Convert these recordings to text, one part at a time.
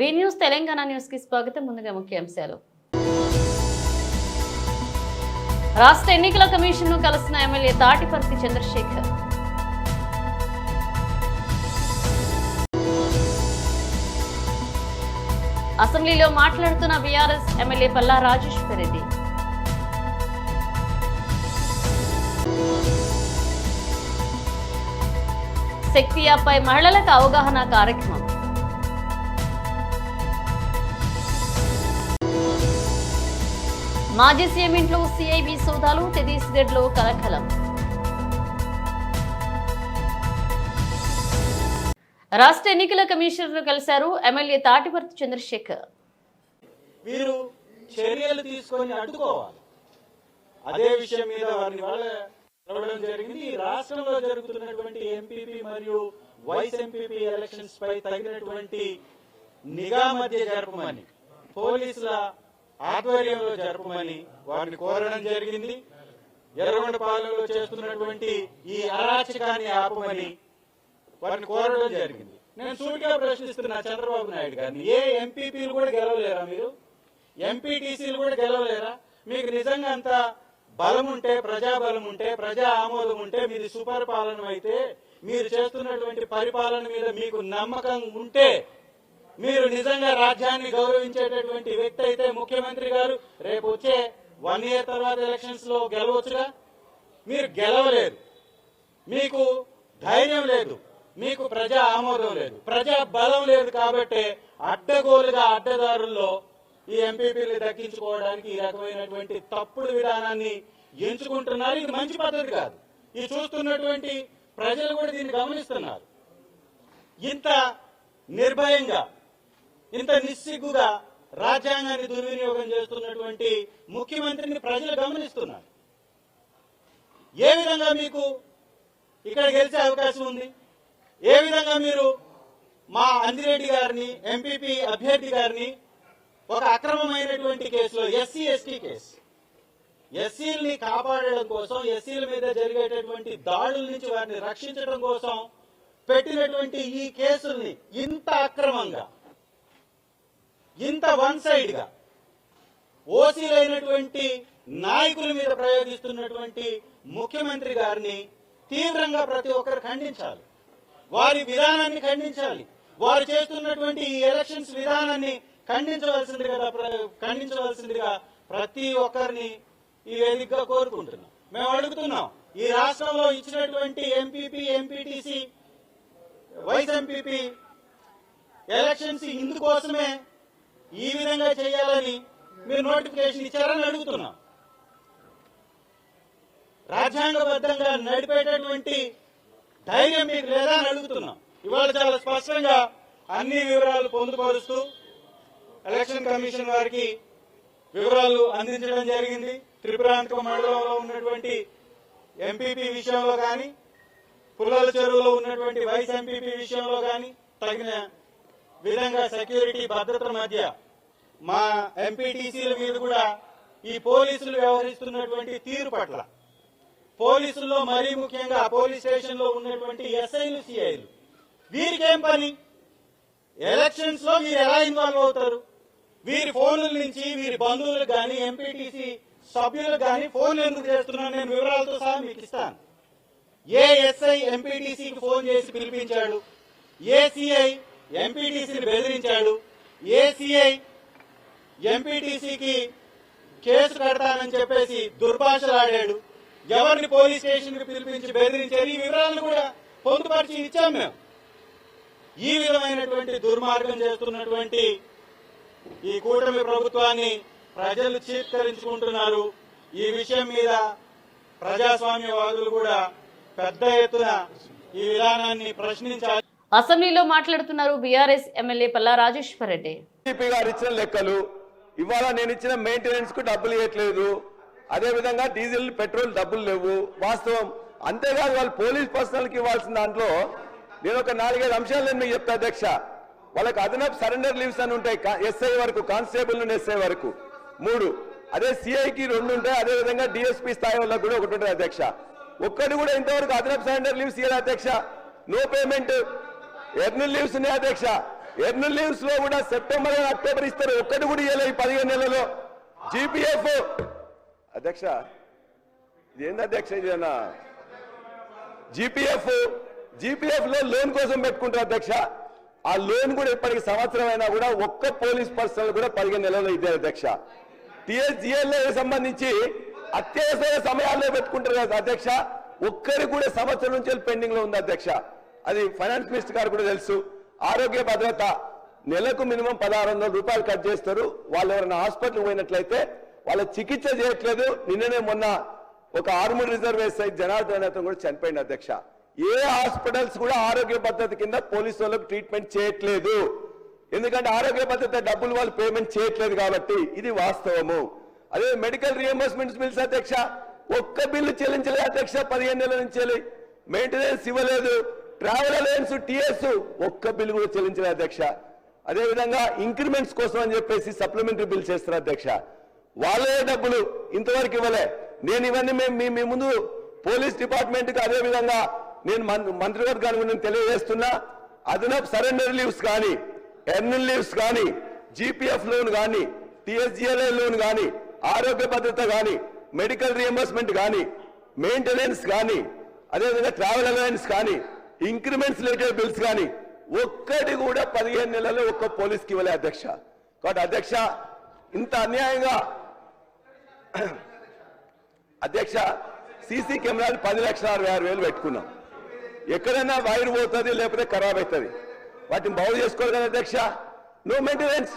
వి news Telangana news కి స్వాగతం. ముందుగా ముఖ్యాంశాలు. రాష్ట్ర ఎన్నికల కమిషన్ ను కలిసిన ఎమ్మెల్యే తాటిపర్తి చంద్రశేఖర్. అసెంబ్లీలో మాట్లాడుతున్న బీఆర్ఎస్ ఎమ్మెల్యే పల్లా రాజేశ్వర్ రెడ్డి. శక్తి యాప్పై మహిళలకు అవగాహన కార్యక్రమం. మాజీ సీఎం ఇంట్లో సిఐబి సోదాలు, ఛత్తీస్గఢ్లో కలకలం. రాష్ట్ర ఎన్నికల కమిషనర్ కలిశారు ఎమ్మెల్యే తాటిపర్తి చంద్రశేఖర్. వీరు చర్యలు తీసుకొని అడ్డుకోవాలి. అదే విషయం మీద వారిని కలవడం జరిగింది. రాష్ట్రంలో జరుగుతున్నటువంటి ఎంపీపీ మరియు వైస్ ఎంపీపీ ఎలక్షన్స్ పై తగినటువంటి నిఘా మధ్య జరపమని, పోలీసుల ఆధ్వర్యంలో జరపమని వారిని కోరడం జరిగింది. ఎర్రగొండపాలెంలో చేస్తున్నటువంటి ఈ అరాచకాన్ని ఆపమని వారిని కోరడం జరిగింది. నేను సూటిగా ప్రశ్నిస్తున్నా చంద్రబాబు నాయుడు గారిని, ఏ ఎంపీపీలు కూడా గెలవలేరా? మీరు ఎంపీటీసీలు కూడా గెలవలేరా? మీకు నిజంగా అంత బలం ఉంటే, ప్రజాబలం ఉంటే, ప్రజా ఆమోదం ఉంటే, మీది సుపరిపాలన అయితే, మీరు చేస్తున్నటువంటి పరిపాలన మీద మీకు నమ్మకం ఉంటే, మీరు నిజంగా రాజ్యాన్ని గౌరవించేటటువంటి వ్యక్తి అయితే ముఖ్యమంత్రి గారు రేపు వచ్చే 1 year తర్వాత ఎలక్షన్స్ లో గెలవచ్చుగా. మీరు గెలవలేదు, మీకు ధైర్యం లేదు, మీకు ప్రజా ఆమోదం లేదు, ప్రజా బలం లేదు. కాబట్టి అడ్డగోలుగా అడ్డదారుల్లో ఈ ఎంపీపీలు దక్కించుకోవడానికి ఈ రకమైనటువంటి తప్పుడు విధానాన్ని ఎంచుకుంటున్నారు. ఇది మంచి పద్ధతి కాదు. ఇది చూస్తున్నటువంటి ప్రజలు కూడా దీన్ని గమనిస్తున్నారు. ఇంత నిర్భయంగా, ఇంత నిస్సిగ్గుగా రాజ్యాంగాన్ని దుర్వినియోగం చేస్తున్నటువంటి ముఖ్యమంత్రిని ప్రజలు గమనిస్తున్నారు. ఏ విధంగా మీకు ఇక్కడ గెలిచే అవకాశం ఉంది? ఏ విధంగా మీరు మా అంజిరెడ్డి గారిని, ఎంపీపీ అభ్యర్థి గారిని ఒక అక్రమమైనటువంటి కేసులో, ఎస్సీ ఎస్టీ కేసు, ఎస్సీలని కాపాడడం కోసం, ఎస్సీల మీద జరిగేటటువంటి దాడుల నుంచి వారిని రక్షించడం కోసం పెట్టినటువంటి ఈ కేసుల్ని ఇంత అక్రమంగా, ఇంత వన్ సైడ్ గా ఓసీలైనటువంటి నాయకుల మీద ప్రయోగిస్తున్నటువంటి ముఖ్యమంత్రి గారిని తీవ్రంగా ప్రతి ఒక్కరు ఖండించాలి. వారి విధానాన్ని ఖండించాలి. వారు చేస్తున్నటువంటి ఈ ఎలక్షన్స్ విధానాన్ని ఖండించవలసిందిగా ప్రతి ఒక్కరిని ఈ వేదికగా కోరుకుంటున్నాం. మేము అడుగుతున్నాం, ఈ రాష్ట్రంలో ఇచ్చినటువంటి MPP, MPTC, vice MPP elections ఇందుకోసమే ఈ విధంగా చేయాలని మీరు నోటిఫికేషన్ ఇచ్చారని అడుగుతున్నాం. రాజ్యాంగబద్ధంగా నడిపేటటువంటి ధైర్యం మీకు లేదా అని అడుగుతున్నాం. ఇవాళ చాలా స్పష్టంగా అన్ని వివరాలు పొందుపరుస్తూ ఎలక్షన్ కమిషన్ వారికి వివరాలు అందించడం జరిగింది. త్రిపురాంతక మండలంలో ఉన్నటువంటి ఎంపీపీ విషయంలో కానీ, పుల్లల చెరువులో ఉన్నటువంటి వైస్ ఎంపీపీ విషయంలో కానీ తగిన విధంగా సెక్యూరిటీ భద్రత మధ్య మా ఎంపీటీసీల మీద కూడా ఈ పోలీసులు వ్యవహరిస్తున్నటువంటి తీరు పట్ల, పోలీసుల్లో మరీ ముఖ్యంగా పోలీస్ స్టేషన్ లో ఉన్నటువంటి ఎస్ఐలు, సిఐలు, వీరికేం పని? ఎలక్షన్స్ లో మీరు ఎలా ఇన్వాల్వ్ అవుతారు? వీరి ఫోన్ల నుంచి వీరి బంధువులకు కానీ, ఎంపీటీసీ సభ్యులకు కానీ ఫోన్లు ఎందుకు చేస్తున్నాను? నేను వివరాలతో సహా మీకు ఇస్తాను. ఏ ఎస్ఐ ఎంపీటీసీకి ఫోన్ చేసి పిలిపించాడు? ఏ సిఐ ఎంపీటీసీని బెదిరించాడు? ఏ సిఐ ఎంపీటీసీకి కేసు కడతానని చెప్పేసి దుర్భాషలాడాడు? ఎవరిని పోలీస్ స్టేషన్ కి పిలిపించి బెదిరించారు? ఈ వివరాలను కూడా పొందుపరిచి ఇచ్చాం మేము. ఈ విధమైనటువంటి దుర్మార్గం చేస్తున్నటువంటి ఈ కూటమి ప్రభుత్వాన్ని ప్రజలు చీత్కరించుకుంటున్నారు. ఈ విషయం మీద ప్రజాస్వామ్యవాదులు కూడా పెద్ద ఎత్తున ఈ విధానాన్ని ప్రశ్నించాలి. అసెంబ్లీలో మాట్లాడుతున్నారు బీఆర్ఎస్ ఎమ్మెల్యే పల్లా రాజేశ్వర్ రెడ్డి. గారు ఇచ్చిన లెక్కలు ఇవాళ నేను ఇచ్చిన మెయింటెనెన్స్ కు డబ్బులు ఇవ్వట్లేదు, అదే విధంగా డీజిల్ పెట్రోల్ డబ్బులు లేవు, వాస్తవం. అంతేకాదు వాళ్ళు పోలీస్ పర్సనల్ కి ఇవ్వాల్సిన దాంట్లో నేను ఒక 4-5 అంశాలు నేను మీకు చెప్తా అధ్యక్ష. వాళ్ళకి అదనపు సరెండర్ లీవ్స్ అని ఉంటాయి, ఎస్ఐ వరకు, కానిస్టేబుల్ నుండి ఎస్ఐ వరకు 3, అదే సిఐకి 2 ఉంటాయి, అదే విధంగా డిఎస్పీ స్థాయి వాళ్ళకి కూడా 1 ఉంటుంది అధ్యక్ష. ఒక్కటి కూడా ఇంతవరకు అదనపు సరెండర్ లీవ్స్ ఇవ్వాలి అధ్యక్ష. నో పేమెంట్, ఎర్నల్ లీవ్స్ ఉన్నాయి అధ్యక్ష. ఎర్నల్ లీవ్స్ లో కూడా సెప్టెంబర్ అక్టోబర్ ఇస్తారు, ఒక్కటి కూడా ఇవ్వలేదు ఈ 15 నెలల్లో. జీపీఎఫ్ అధ్యక్ష ఇదేంది అధ్యక్ష, ఇదేనా జీపీఎఫ్ లో లోన్ కోసం పెట్టుకుంటారు అధ్యక్ష. ఆ లోన్ కూడా ఇప్పటికి సంవత్సరం అయినా కూడా ఒక్క పోలీస్ పర్సనల్ కూడా 15 నెలల్లో ఇదే అధ్యక్ష. టీఎస్జీఎల్ సంబంధించి అత్యవసర సమయాల్లో పెట్టుకుంటారు కదా అధ్యక్ష, ఒక్కరికి కూడా సంవత్సరం నుంచి పెండింగ్ లో ఉంది అధ్యక్ష. అది ఫైనాన్స్ మినిస్టర్ గారు కూడా తెలుసు. ఆరోగ్య భద్రత నెలకు మినిమం 1600 రూపాయలు కట్ చేస్తారు. వాళ్ళు ఎవరైనా హాస్పిటల్ పోయినట్లయితే వాళ్ళ చికిత్స చేయట్లేదు. నిన్ననే మొన్న ఒక ఆర్మూర్ రిజర్వ్ సైట్ జనార్దన్ అతను కూడా చనిపోయింది అధ్యక్ష. ఏ హాస్పిటల్స్ కూడా ఆరోగ్య భద్రత కింద పోలీసు వాళ్ళకు ట్రీట్మెంట్ చేయట్లేదు. ఎందుకంటే ఆరోగ్య భద్రత డబ్బులు వాళ్ళు పేమెంట్ చేయట్లేదు కాబట్టి. ఇది వాస్తవము. అదే మెడికల్ రియంబర్స్మెంట్ బిల్స్ అధ్యక్ష, ఒక్క బిల్లు చెల్లించలేదు అధ్యక్ష. 15 నెలల నుంచి మెయింటెనెన్స్ ఇవ్వలేదు. ట్రావెల్ అలయన్స్ టీఎస్ ఒక్క బిల్లు కూడా చెల్లించలేదు అధ్యక్ష. అదేవిధంగా ఇంక్రిమెంట్స్ కోసం అని చెప్పేసి సప్లిమెంటరీ బిల్స్ చేస్తారు అధ్యక్ష. వాళ్ళే డబ్బులు ఇంతవరకు ఇవ్వలే. నేను ఇవన్నీ మీ ముందు పోలీస్ డిపార్ట్మెంట్కి అదేవిధంగా నేను మంత్రివర్గానికి నేను తెలియజేస్తున్నా. అదనపు సరెండర్ లీవ్స్ కానీ, ఎర్నల్ లీవ్స్ కానీ, జీపీఎఫ్ లోన్ కానీ, టీఎస్జీఎల్ఐ లోన్ కానీ, ఆరోగ్య భద్రత కానీ, మెడికల్ రియంబర్స్మెంట్ కానీ, మెయింటెనెన్స్ కానీ, అదేవిధంగా ట్రావెల్ అలయన్స్ కానీ, ఇంక్రిమెంట్స్ రిలేటెడ్ బిల్స్ కానీ ఒక్కటి కూడా 15 నెలల్లో ఒక్క పోలీస్కి ఇవ్వలే అధ్యక్ష. కాబట్టి అధ్యక్ష ఇంత అన్యాయంగా అధ్యక్ష సీసీ కెమెరాలు 10,66,000 పెట్టుకున్నాం. ఎక్కడైనా వైర్ పోతుంది లేకపోతే ఖరాబ్ అవుతుంది, వాటిని బాగు చేసుకోవాలి కదా అధ్యక్ష. నో మెయింటెనెన్స్,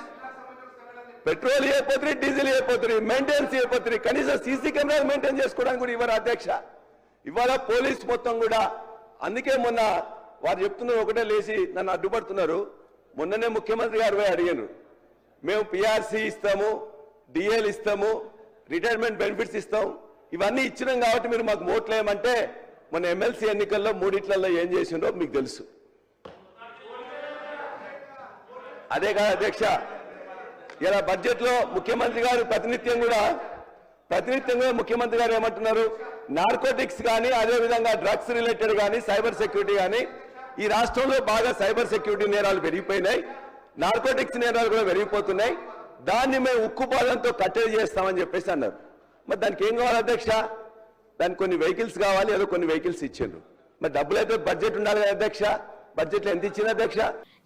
పెట్రోల్ అయిపోతుంది, డీజిల్ అయిపోతుంది, మెయింటెనెన్స్ అయిపోతుంది. కనీసం సీసీ కెమెరాలు మెయింటైన్ చేసుకోవడానికి కూడా ఇవ్వరు అధ్యక్ష. ఇవాళ పోలీస్ మొత్తం కూడా అందుకే మొన్న వారు చెప్తున్నారు, ఒకటే లేచి నన్ను అడ్డుపడుతున్నారు. మొన్ననే ముఖ్యమంత్రి గారు పోయి అడిగారు, మేము పిఆర్సీ ఇస్తాము, డిఎల్ ఇస్తాము, రిటైర్మెంట్ బెనిఫిట్స్ ఇస్తాం, ఇవన్నీ ఇచ్చినాం కాబట్టి మీరు మాకు ఓట్లు వేయమంటే మన ఎమ్మెల్సీ ఎన్నికల్లో 3 ఏం చేసిండో మీకు తెలుసు. అదే కాదు అధ్యక్ష, ఇలా బడ్జెట్ లో ముఖ్యమంత్రి గారు ప్రతినిత్యం కూడా ముఖ్యమంత్రి గారు ఏమంటున్నారు, నార్కోటిక్స్ కానీ అదేవిధంగా డ్రగ్స్ రిలేటెడ్ కానీ సైబర్ సెక్యూరిటీ కానీ ఈ రాష్ట్రంలో బాగా సైబర్ సెక్యూరిటీ నేరాలు పెరిగిపోయినాయి, నార్కోటిక్స్ నేరాలు కూడా పెరిగిపోతున్నాయి, దాన్ని మేము ఉక్కుపాదంతో కట్టడి చేస్తామని చెప్పేసి అన్నారు. మరి దానికి ఏం కావాలి అధ్యక్ష? దానికి కొన్ని వెహికల్స్ కావాలి, ఏదో కొన్ని వెహికల్స్ ఇచ్చిండ్రు. మరి డబ్బులు అయితే బడ్జెట్ ఉండాలి కదా అధ్యక్ష. బడ్జెట్ లో ఎంత ఇచ్చింది అధ్యక్ష?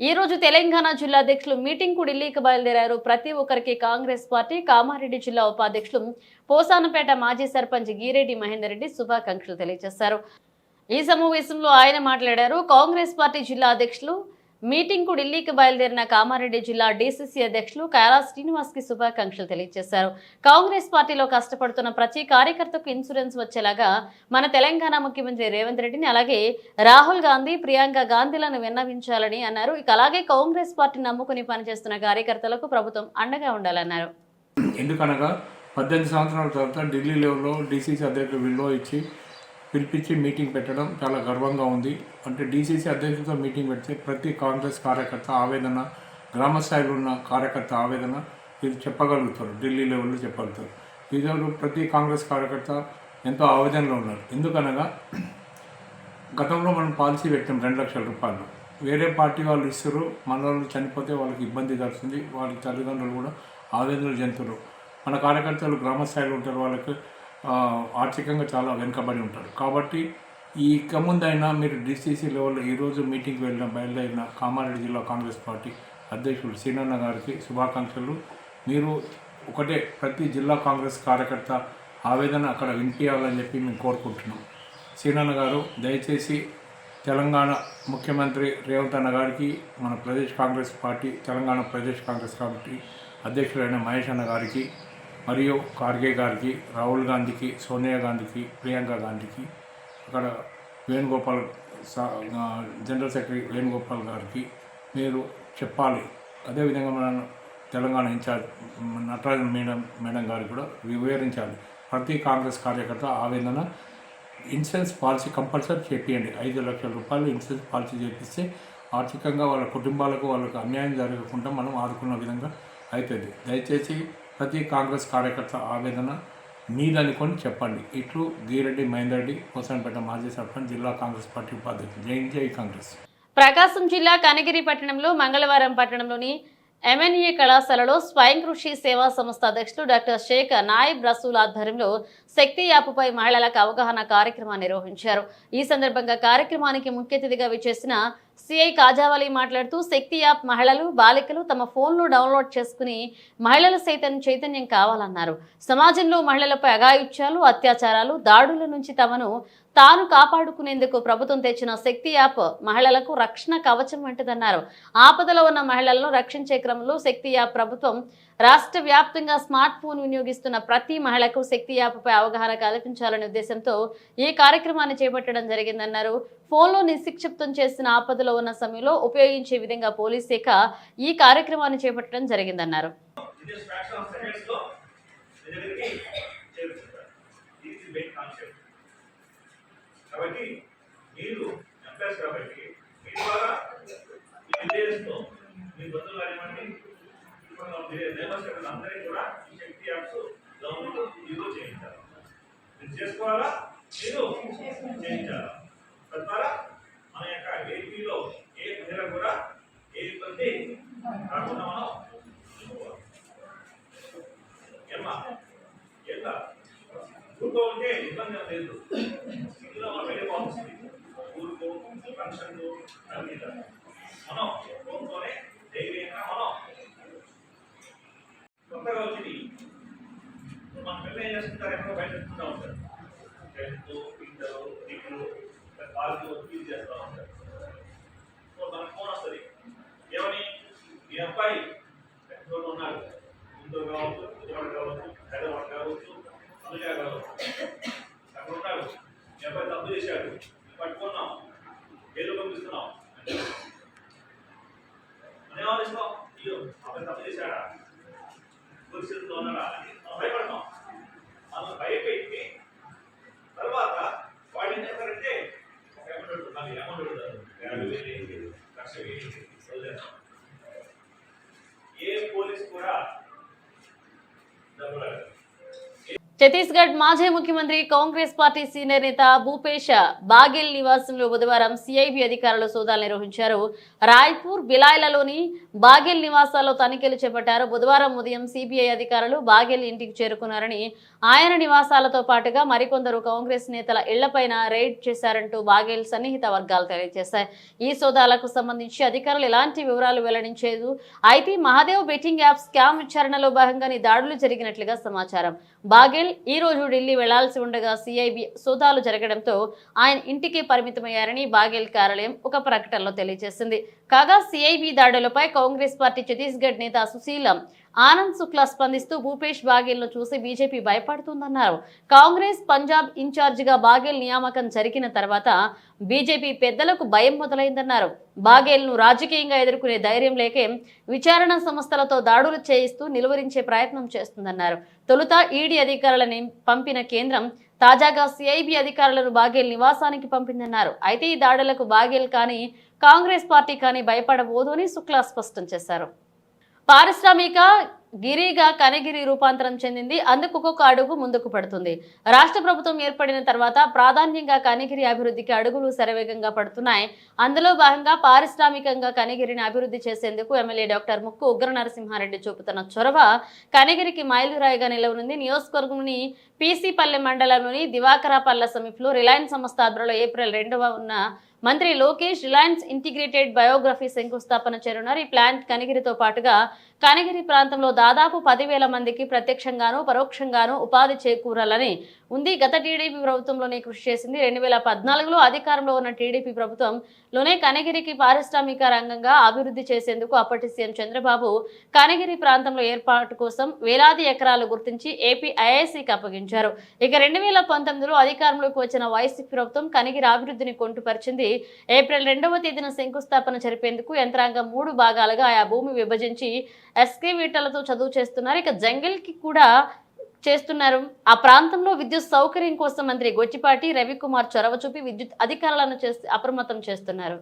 ఈ రోజు తెలంగాణ జిల్లా అధ్యక్షులు మీటింగ్ కు ఢిల్లీకి బయలుదేరారు. ప్రతి ఒక్కరికి కాంగ్రెస్ పార్టీ కామారెడ్డి జిల్లా ఉపాధ్యక్షులు పోసానపేట మాజీ సర్పంచ్ గీరెడ్డి మహేందర్ రెడ్డి శుభాకాంక్షలు తెలియజేశారు. ఈ సమావేశంలో ఆయన మాట్లాడారు. కాంగ్రెస్ పార్టీ జిల్లా అధ్యక్షులు మీటింగ్ కు ఢిల్లీకి బయలుదేరిన కామారెడ్డి జిల్లా డీసీసీ అధ్యక్షులు కైలా శ్రీనివాస్ కి శుభాకాంక్షలు తెలియజేశారు. కాంగ్రెస్ పార్టీలో కష్టపడుతున్న ప్రతి కార్యకర్తకు ఇన్సూరెన్స్ వచ్చేలాగా మన తెలంగాణ ముఖ్యమంత్రి రేవంత్ రెడ్డిని అలాగే రాహుల్ గాంధీ, ప్రియాంక గాంధీలను విన్నవించాలని అన్నారు. ఇక అలాగే కాంగ్రెస్ పార్టీ నమ్ముకుని పనిచేస్తున్న కార్యకర్తలకు ప్రభుత్వం అండగా ఉండాలన్నారు. ఎందుకనగా 18 సంవత్సరాల తర్వాత ఢిల్లీ లెవెల్లో డీసీసీ అధ్యక్షులు విలువ ఇచ్చి పిలిపించి మీటింగ్ పెట్టడం చాలా గర్వంగా ఉంది. అంటే డీసీసీ అధ్యక్షులతో మీటింగ్ పెడితే ప్రతి కాంగ్రెస్ కార్యకర్త ఆవేదన, గ్రామ స్థాయిలో ఉన్న కార్యకర్త ఆవేదన ఇది చెప్పగలుగుతారు, ఢిల్లీ లెవెల్లో చెప్పగలుగుతారు. ఈరోజు ప్రతి కాంగ్రెస్ కార్యకర్త ఎంతో ఆవేదనలో ఉన్నారు. ఎందుకనగా గతంలో మనం పాలసీ పెట్టాం 2 లక్షల రూపాయలు. వేరే పార్టీ వాళ్ళు ఇస్తారు, మన వాళ్ళు చనిపోతే వాళ్ళకి ఇబ్బంది జరుగుతుంది, వాళ్ళ తల్లిదండ్రులు కూడా ఆవేదనలు చెందుతారు. మన కార్యకర్తలు గ్రామ స్థాయిలో ఉంటారు, వాళ్ళకి ఆర్థికంగా చాలా వెనుకబడి ఉంటారు. కాబట్టి ఈ ముందైనా మీరు డీసీసీ లెవెల్లో ఈరోజు మీటింగ్కి బయలుదేరిన కామారెడ్డి జిల్లా కాంగ్రెస్ పార్టీ అధ్యక్షుడు సీనన్న గారికి శుభాకాంక్షలు. మీరు ఒకటే ప్రతి జిల్లా కాంగ్రెస్ కార్యకర్త ఆవేదన అక్కడ వినిపించాలని చెప్పి మేము కోరుకుంటున్నాం. సీనన్న గారు దయచేసి తెలంగాణ ముఖ్యమంత్రి రేవంత్ అన్న గారికి, మన ప్రదేశ్ కాంగ్రెస్ పార్టీ తెలంగాణ ప్రదేశ్ కాంగ్రెస్ పార్టీ అధ్యక్షుడైన మహేష్ అన్న గారికి మరియు ఖార్గే గారికి, రాహుల్ గాంధీకి, సోనియా గాంధీకి, ప్రియాంక గాంధీకి, అక్కడ వేణుగోపాల్ జనరల్ సెక్రటరీ వేణుగోపాల్ గారికి మీరు చెప్పాలి. అదేవిధంగా మన తెలంగాణ ఇన్ఛార్జ్ నటరాజన్ మేడం గారికి కూడా వివరించాలి. ప్రతి కాంగ్రెస్ కార్యకర్త ఆవేదన ఇన్సూరెన్స్ పాలసీ కంపల్సరీ చేపియండి. 5 లక్షల రూపాయలు ఇన్సూరెన్స్ పాలసీ చేపిస్తే ఆర్థికంగా వాళ్ళ కుటుంబాలకు వాళ్ళకు అన్యాయం జరగకుండా మనం ఆదుకున్న విధంగా అవుతుంది. దయచేసి ప్రతి కాంగ్రెస్ కార్యకర్త ఆవేదన మీదనుకొని చెప్పండి. ఇట్లు గీరెడ్డి మహేందర్ రెడ్డి, పోసానపేట మాజీ సర్పంచ్, జిల్లా కాంగ్రెస్ పార్టీ ఉపాధ్యక్షుడు. జై కాంగ్రెస్. ప్రకాశం జిల్లా కనగిరి పట్టణంలో మంగళవారం పట్టణంలోని ఎంఎన్ఏ కళాశాలలో స్వయం కృషి సేవా సంస్థ అధ్యక్షులు డాక్టర్ షేక్ నాయిబ్ రసూల్ ఆధ్వర్యంలో శక్తి యాప్పై మహిళలకు అవగాహన కార్యక్రమాన్ని నిర్వహించారు. ఈ సందర్భంగా కార్యక్రమానికి ముఖ్య అతిథిగా విచ్చేసిన సిఐ కాజావలి మాట్లాడుతూ శక్తి యాప్ మహిళలు బాలికలు తమ ఫోన్లో డౌన్లోడ్ చేసుకుని మహిళలు సైతం చైతన్యం కావాలన్నారు. సమాజంలో మహిళలపై అఘాయిత్యాలు, అత్యాచారాలు, దాడుల నుంచి తమను తాను కాపాడుకునేందుకు ప్రభుత్వం తెచ్చిన శక్తి యాప్ మహిళలకు రక్షణ కవచం వంటిదన్నారు. ఆపదలో ఉన్న మహిళలను రక్షించే క్రమంలో శక్తి యాప్ ప్రభుత్వం రాష్ట్ర వ్యాప్తంగా స్మార్ట్ ఫోన్ వినియోగిస్తున్న ప్రతి మహిళకు శక్తి యాప్పై అవగాహన కల్పించాలనే ఉద్దేశంతో ఈ కార్యక్రమాన్ని చేపట్టడం జరిగిందన్నారు. ఫోన్లో నిక్షిప్తం చేసిన ఆపదలో ఉన్న సమయంలో ఉపయోగించే విధంగా పోలీస్ శాఖ ఈ కార్యక్రమాన్ని చేపట్టడం జరిగిందన్నారు. కాబట్టి మీరు ఎంప్లాయీస్ కాబట్టి మీ ద్వారా మీ విలేజ్తో మీ బంధువులు కానివ్వండి నేబర్స్ అందరికీ కూడా ఈ శక్తి యాప్స్ డౌన్లోడ్ యూజ్ చేయించాలి. మీరు చేసుకోవాలా, మీరు చేయించాలా. తద్వారా మన యొక్క ఏపీలో ఏ మహిళ కూడా ఏ ఇబ్బంది కాకుండా మనం ఏమా ఎంత ఊరుకో ఉంటే ఇబ్బంది లేదు. మనం ఫోన్తోనే ధైర్యంగా మనం కొత్తగా వచ్చింది మన పిల్లలు ఏం చేస్తుంటారు, ఎక్కడో బయట చెప్తుంటా ఉంటారు. టెన్త్, ఇంటర్, డిగ్రీ కాలేజీలో ఫీజు చేస్తూ ఉంటారు. సో మనకు ఫోన్ వస్తుంది, ఏమని మీ అబ్బాయి ఎక్కడ ఉన్నాడు, గుంటూరు కావచ్చు, విజయవాడ కావచ్చు, హైదరాబాద్ కావచ్చు, అమెరికా కావచ్చు, అక్కడ ఉన్నాడు, మీ అబ్బాయి తప్పు చేశాడు, పట్టుకున్నాం, ఏదో పంపిస్తున్నాం అని ఆలోచిస్తాం. అయ్యో అబ్బాయి తప్పు చేశాడా, పరిస్థితుల్లో ఉన్నాడా అని భయపడతాం. మనం భయపెట్టి తర్వాత వాడు ఏం చేస్తారంటే ఒక అమౌంట్ అడుగుతారు, అమౌంట్ అడుగుతారు, 50,000 1,00,000 ఏ పోలీస్ కూడా డబ్బులు అడగదు. ఛత్తీస్గఢ్ మాజీ ముఖ్యమంత్రి కాంగ్రెస్ పార్టీ సీనియర్ నేత భూపేష్ బాగెల్ నివాసంలో బుధవారం సిఐబి అధికారులు సోదాలు నిర్వహించారు. రాయ్పూర్, బిలాయ్లలోని బాగెల్ నివాసాల్లో తనిఖీలు చేపట్టారు. బుధవారం ఉదయం సిబిఐ అధికారులు బాగెల్ ఇంటికి చేరుకున్నారని, ఆయన నివాసాలతో పాటుగా మరికొందరు కాంగ్రెస్ నేతల ఇళ్లపైన రైడ్ చేశారంటూ బాగెల్ సన్నిహిత వర్గాలు తెలియజేశాయి. ఈ సోదాలకు సంబంధించి అధికారులు ఎలాంటి వివరాలు వెల్లడించేదు. అయితే మహాదేవ్ బెట్టింగ్ యాప్ స్కామ్ విచారణలో భాగంగానే దాడులు జరిగినట్లుగా సమాచారం. బాగెల్ ఈ రోజు ఢిల్లీ వెళ్లాల్సి ఉండగా సిఐబి సోదాలు జరగడంతో ఆయన ఇంటికి పరిమితమయ్యారని బాగెల్ కార్యాలయం ఒక ప్రకటనలో తెలియజేసింది. కాగా సిఐబి దాడులపై కాంగ్రెస్ పార్టీ ఛత్తీస్గఢ్ నేత సుశీల్ ఆనంద్ శుక్లా స్పందిస్తూ భూపేష్ బాగెల్ ను చూసి బీజేపీ భయపడుతుందన్నారు. కాంగ్రెస్ పంజాబ్ ఇన్ఛార్జిగా బాగెల్ నియామకం జరిగిన తర్వాత బీజేపీ పెద్దలకు భయం మొదలైందన్నారు. బాగెల్ ను రాజకీయంగా ఎదుర్కొనే ధైర్యం లేకే విచారణ సంస్థలతో దాడులు చేయిస్తూ నిలువరించే ప్రయత్నం చేస్తుందన్నారు. తొలుత ఈడీ అధికారులను పంపిన కేంద్రం తాజాగా సిఐబి అధికారులను బాగెల్ నివాసానికి పంపిందన్నారు. అయితే ఈ దాడులకు బాగెల్ కానీ కాంగ్రెస్ పార్టీ కానీ భయపడబోదు అని శుక్లా స్పష్టం చేశారు. పారిశ్రామిక గిరిగా కనగిరి రూపాంతరం చెందింది. అందుకు ఒక్కొక్క అడుగు ముందుకు పడుతుంది. రాష్ట్ర ప్రభుత్వం ఏర్పడిన తర్వాత ప్రాధాన్యంగా కనగిరి అభివృద్ధికి అడుగులు శరవేగంగా పడుతున్నాయి. అందులో భాగంగా పారిశ్రామికంగా కనగిరిని అభివృద్ధి చేసేందుకు ఎమ్మెల్యే డాక్టర్ ముక్కు ఉగ్ర నరసింహారెడ్డి చూపుతున్న చొరవ కనగిరికి మైలురాయిగా నిలవనుంది. నియోజకవర్గంలోని పీసీపల్లె మండలంలోని దివాకరాపల్ల సమీపంలో రిలయన్స్ సంస్థ ఆధ్వర్యంలో ఏప్రిల్ 2వ ఉన్న మంత్రి లోకేష్ రిలయన్స్ ఇంటిగ్రేటెడ్ బయోగ్రఫీ శంకుస్థాపన చేరున్నారు. ఈ ప్లాంట్ కనగిరితో పాటుగా కనగిరి ప్రాంతంలో దాదాపు 10,000 మందికి ప్రత్యక్షంగాను పరోక్షంగాను ఉపాధి చేకూరాలని ఉంది. గత టీడీపీ ప్రభుత్వంలోనే కృషి చేసింది. 2014లో అధికారంలో ఉన్న టీడీపీ ప్రభుత్వంలోనే కనగిరికి పారిశ్రామిక రంగంగా అభివృద్ధి చేసేందుకు అప్పటి సీఎం చంద్రబాబు కనగిరి ప్రాంతంలో ఏర్పాటు కోసం వేలాది ఎకరాలు గుర్తించి ఏపీ ఐఐసీకి అప్పగించారు. ఇక 2019లో అధికారంలోకి వచ్చిన వైసీపీ ప్రభుత్వం కనగిరి అభివృద్ధిని కొంటుపరిచింది. ఏప్రిల్ 2వ తేదీన శంకుస్థాపన జరిపేందుకు యంత్రాంగం 3 భాగాలుగా ఆయా భూమి విభజించి ఎస్కేవేటర్లతో చదువు చేస్తున్నారు. ఇక జంగిల్ కి కూడా చేస్తున్నారు. ఆ ప్రాంతంలో విద్యుత్ సౌకర్యం కోసం మంత్రి గొచ్చిపాటి రవికుమార్ చొరవ చూపి విద్యుత్ అధికారులను అప్రమత్తం చేస్తున్నారు.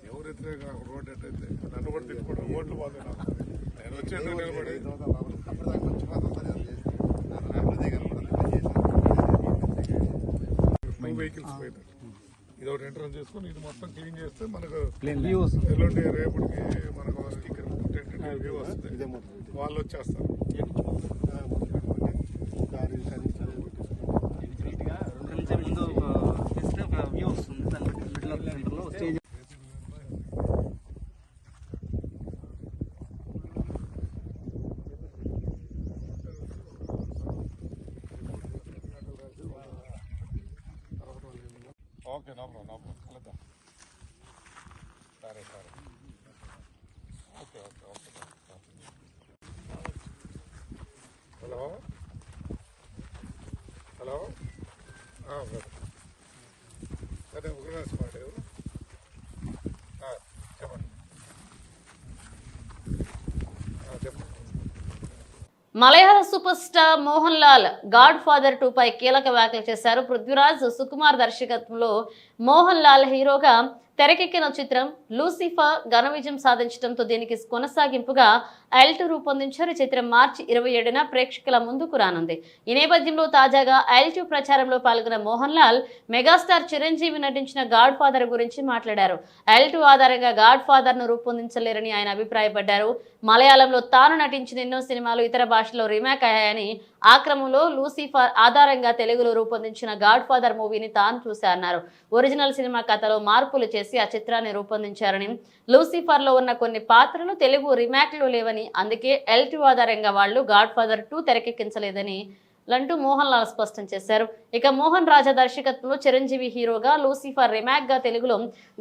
ఎవరు వ్యతిరేక రోడ్డు ఎట్టయితే నన్ను కూడా తిట్టుకుంటారు ఓట్లు పోతాయి నాకు నేను వచ్చేట్టు నిలబడి వెహికల్స్ పోయినారు ఇది ఒకటి ఎంట్రన్స్ చేసుకుని ఇది మొత్తం క్లీన్ చేస్తే మనకు ఎల్లుండి రేపటికి మనకు స్టిక్కర్ వ్యూ వస్తుంది వాళ్ళు వచ్చేస్తారు ఓకే నో ప్రాబ్లం కలుద్దాం సరే ఓకే హలో అదే ఉగ్రవాద స్మార్ట్ చెప్పండి Malayala super star Mohan Lal Godfather 2 పై కీలక వ్యాఖ్యలు చేశారు. పృథ్వీరాజ్ సుకుమార్ దర్శకత్వంలో మోహన్ లాల్ హీరోగా తెరకెక్కిన చిత్రం లూసిఫర్ ఘన విజయం సాధించడంతో దీనికి కొనసాగింపుగా L2 రూపొందించారు. ఈ చిత్రం మార్చి 27న ప్రేక్షకుల ముందుకు రానుంది. ఈ నేపథ్యంలో తాజాగా L2 ప్రచారంలో పాల్గొన్న మోహన్ లాల్ మెగాస్టార్ చిరంజీవి నటించిన గాడ్ ఫాదర్ గురించి మాట్లాడారు. L2 ఆధారంగా గాడ్ ఫాదర్ ను రూపొందించలేరని ఆయన అభిప్రాయపడ్డారు. మలయాళంలో తాను నటించిన ఎన్నో సినిమాలు ఇతర భాషల్లో రీమేక్ అయ్యాయని, ఆ క్రమంలో లూసిఫర్ ఆధారంగా తెలుగులో రూపొందించిన గాడ్ ఫాదర్ మూవీని తాను చూశారన్నారు. ఒరిజినల్ సినిమా కథలో మార్పులు చేసి ఆ చిత్రాన్ని రూపొందించారని, లూసిఫర్ లో ఉన్న కొన్ని పాత్రలు తెలుగు రీమేక్లు లేవని, అందుకే L2 ఆధారంగా వాళ్ళు గాడ్ ఫాదర్ 2 తెరకెక్కించలేదని లంటూ మోహన్ లాల్ స్పష్టం చేశారు. ఇక మోహన్ రాజా దర్శకత్వంలో చిరంజీవి హీరోగా లూసిఫర్ రీమేక్ గా తెలుగులో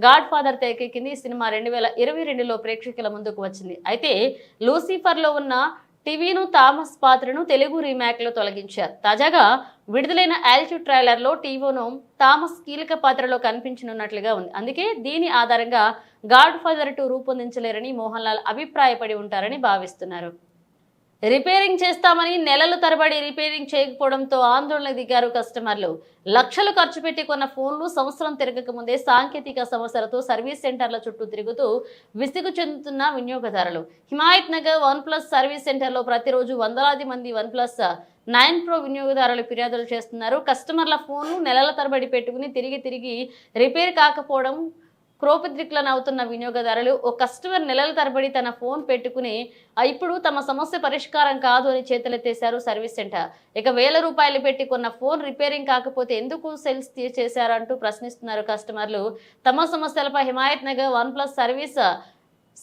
గాడ్ ఫాదర్ తెరకెక్కింది. ఈ సినిమా 2022లో ప్రేక్షకుల ముందుకు వచ్చింది. అయితే లూసిఫర్ లో ఉన్న టీవీను థామస్ పాత్రను తెలుగు రీమేక్ లో తొలగించారు. తాజాగా విడుదలైన L2 ట్రైలర్ లో టీవోను థామస్ కీలక పాత్రలో కనిపించనున్నట్లుగా ఉంది. అందుకే దీని ఆధారంగా గాడ్ ఫాదర్ 2 రూపొందించలేరని మోహన్ లాల్ అభిప్రాయపడి ఉంటారని భావిస్తున్నారు. రిపేరింగ్ చేస్తామని నెలల తరబడి రిపేరింగ్ చేయకపోవడంతో ఆందోళన దిగారు కస్టమర్లు. లక్షలు ఖర్చు పెట్టి కొన్న ఫోన్లు సంవత్సరం తిరగక ముందే సాంకేతిక సమస్యలతో సర్వీస్ సెంటర్ల చుట్టూ తిరుగుతూ విసుగు చెందుతున్న వినియోగదారులు. హిమాయత్ నగర్ OnePlus సర్వీస్ సెంటర్లో ప్రతిరోజు వందలాది మంది OnePlus 9 Pro వినియోగదారులు ఫిర్యాదులు చేస్తున్నారు. కస్టమర్ల ఫోన్లు నెలల తరబడి పెట్టుకుని తిరిగి రిపేర్ కాకపోవడం క్రోపద్రిక్లను అవుతున్న వినియోగదారులు. ఓ కస్టమర్ నెలల తరబడి తన ఫోన్ పెట్టుకుని ఇప్పుడు తమ సమస్య పరిష్కారం కాదు అని చేతులెత్తేశారు సర్వీస్ సెంటర్. ఇక ₹1000 పెట్టి కొన్న ఫోన్ రిపేరింగ్ కాకపోతే ఎందుకు సేల్స్ చేశారంటూ ప్రశ్నిస్తున్నారు కస్టమర్లు. తమ సమస్యలపై Himayat Nagar OnePlus service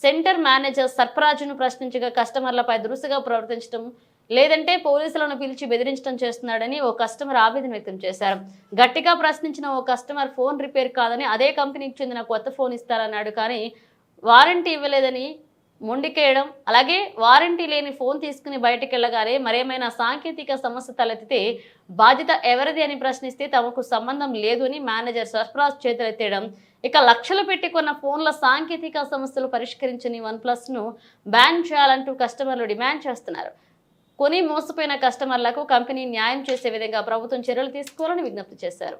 centre manager సర్ఫరాజును ప్రశ్నించగా కస్టమర్లపై దురుసుగా ప్రవర్తించడం లేదంటే పోలీసులను పిలిచి బెదిరించడం చేస్తున్నాడని ఓ కస్టమర్ ఆవేదన వ్యక్తం చేశారు. గట్టిగా ప్రశ్నించిన ఓ కస్టమర్ ఫోన్ రిపేర్ కాదని అదే కంపెనీకి చెందిన కొత్త ఫోన్ ఇస్తారన్నాడు, కానీ వారంటీ ఇవ్వలేదని మొండికేయడం, అలాగే వారంటీ లేని ఫోన్ తీసుకుని బయటకు వెళ్ళగానే మరేమైనా సాంకేతిక సమస్య తలెత్తితే బాధ్యత ఎవరిది అని ప్రశ్నిస్తే తమకు సంబంధం లేదు అని మేనేజర్ సర్ఫరాజ్ చేతులెత్తేయడం. ఇక లక్షలు పెట్టి కొన్న ఫోన్ల సాంకేతిక సమస్యలు పరిష్కరించని OnePlus ను బ్యాన్ చేయాలంటూ కస్టమర్లు డిమాండ్ చేస్తున్నారు. కొని మోసపోయిన కస్టమర్లకు కంపెనీ న్యాయం చేసే విధంగా ప్రభుత్వం చర్యలు తీసుకోవాలని విజ్ఞప్తి చేశారు.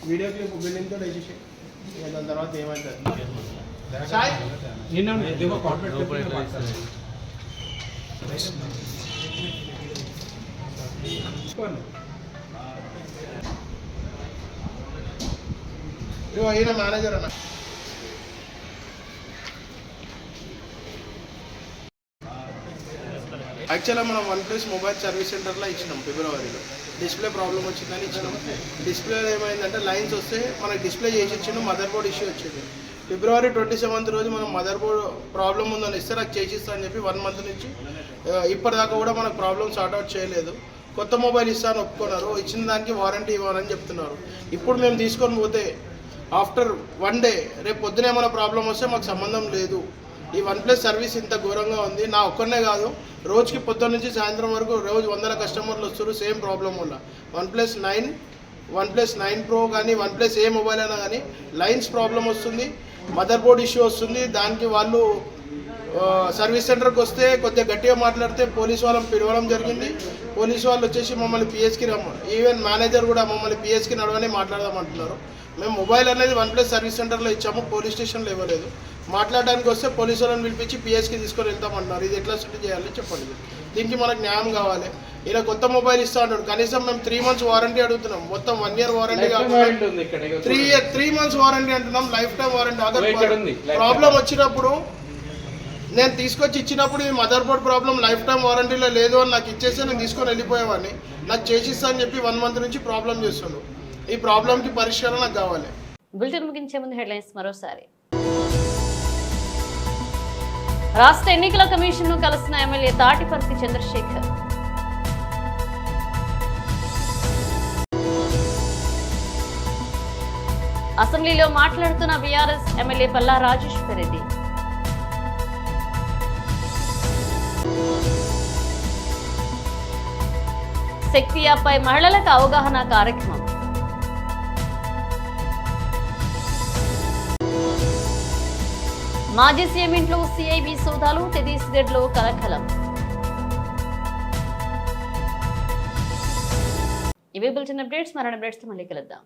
వీడియో క్లిప్ బిల్డింగ్ తో రిజిస్ట్రేషన్ దాని తర్వాత ఏమైంది ఈయన మేనేజర్ అన్న. యాక్చువల్గా మనం OnePlus మొబైల్ సర్వీస్ సెంటర్లో ఇచ్చినాం ఫిబ్రవరిలో. డిస్ప్లే ప్రాబ్లం వచ్చిందని ఇచ్చినాం. డిస్ప్లే ఏమైందంటే లైన్స్ వస్తే మనకి డిస్ప్లే చేసి ఇచ్చిండు, మదర్ బోర్డ్ ఇష్యూ వచ్చింది. ఫిబ్రవరి 27th రోజు మనం మదర్ బోర్డ్ ప్రాబ్లం ఉందని ఇస్తే నాకు చేసిస్తా అని చెప్పి 1 month నుంచి ఇప్పటిదాకా కూడా మనకు ప్రాబ్లం సార్ట్అవుట్ చేయలేదు. కొత్త మొబైల్ ఇస్తాను ఒప్పుకున్నారు, ఇచ్చిన దానికి వారంటీ ఇవ్వాలని చెప్తున్నారు. ఇప్పుడు మేము తీసుకొని పోతే ఆఫ్టర్ 1 day రేపు పొద్దున ఏమైనా ప్రాబ్లం వస్తే మాకు సంబంధం లేదు, ఈ వన్ప్లస్ సర్వీస్ ఇంత ఘోరంగా ఉంది. నా ఒక్కనే కాదు, రోజుకి పొద్దున్న నుంచి సాయంత్రం వరకు రోజు 100 కస్టమర్లు వస్తారు సేమ్ ప్రాబ్లం వల్ల. వన్ప్లస్ 9 ప్రో కానీ వన్ప్లస్ ఏ మొబైల్ అయినా కానీ లైన్స్ ప్రాబ్లం వస్తుంది, మదర్ బోర్డ్ ఇష్యూ వస్తుంది. దానికి వాళ్ళు సర్వీస్ సెంటర్కి వస్తే కొద్దిగా గట్టిగా మాట్లాడితే పోలీస్ వాళ్ళని పిలవడం జరిగింది. పోలీసు వాళ్ళు వచ్చేసి మమ్మల్ని పిఎస్కి రమ్మని, ఈవెన్ మేనేజర్ కూడా మమ్మల్ని పిఎస్కి నడవని మాట్లాడదామంటున్నారు. మేము మొబైల్ అనేది వన్ప్లస్ సర్వీస్ సెంటర్లో ఇచ్చాము, పోలీస్ స్టేషన్లో ఇవ్వలేదు. మాట్లాడడానికి వస్తే పోలీసు వాళ్ళని పిలిపించి పిఎస్కి తీసుకొని వెళ్తామంటున్నారు. ఇది ఎట్లా సెటిల్ చేయాలి చెప్పండి. దీనికి మనకు న్యాయం కావాలి. ఇలా కొత్త మొబైల్ ఇస్తా అంటాడు, కనీసం మేము 3 months వారంటీ అడుగుతున్నాం. మొత్తం 1 year వారంటీ కాకుండా 3 months వారంటీ అంటున్నాం, లైఫ్ టైం వారంటీ. ప్రాబ్లం వచ్చినప్పుడు నేను తీసుకొచ్చి ఇచ్చినప్పుడు ఈ motherboard problem life time వారంటీలో లేదు అని నాకు ఇచ్చేస్తే నేను తీసుకొని వెళ్ళిపోయేవాడిని. నాకు చేసిస్తా అని చెప్పి 1 month నుంచి ప్రాబ్లం చేస్తున్నాడు. ఈ ప్రాబ్లంకి పరిష్కారం నాకు కావాలి. బులెటిన్ ముగించే ముందు హెడ్లైన్స్ మరోసారి. రాష్ట్ర ఎన్నికల కమిషన్ ను కలిసిన ఎమ్మెల్యే తాటిపర్తి చంద్రశేఖర్. అసెంబ్లీలో మాట్లాడుతున్న బీఆర్ఎస్ ఎమ్మెల్యే పల్లా రాజేశ్వర్ రెడ్డి. శక్తి యాప్పై మహిళలకు అవగాహన కార్యక్రమం. మాజీ సీఎం ఇంట్లో సిఐబి సోదాలు, ఛత్తీస్గఢ్లో కలకలం. ఇవే బులెటిన్ అప్డేట్స్. మరణ అప్డేట్స్ మళ్ళీ కలుద్దాం.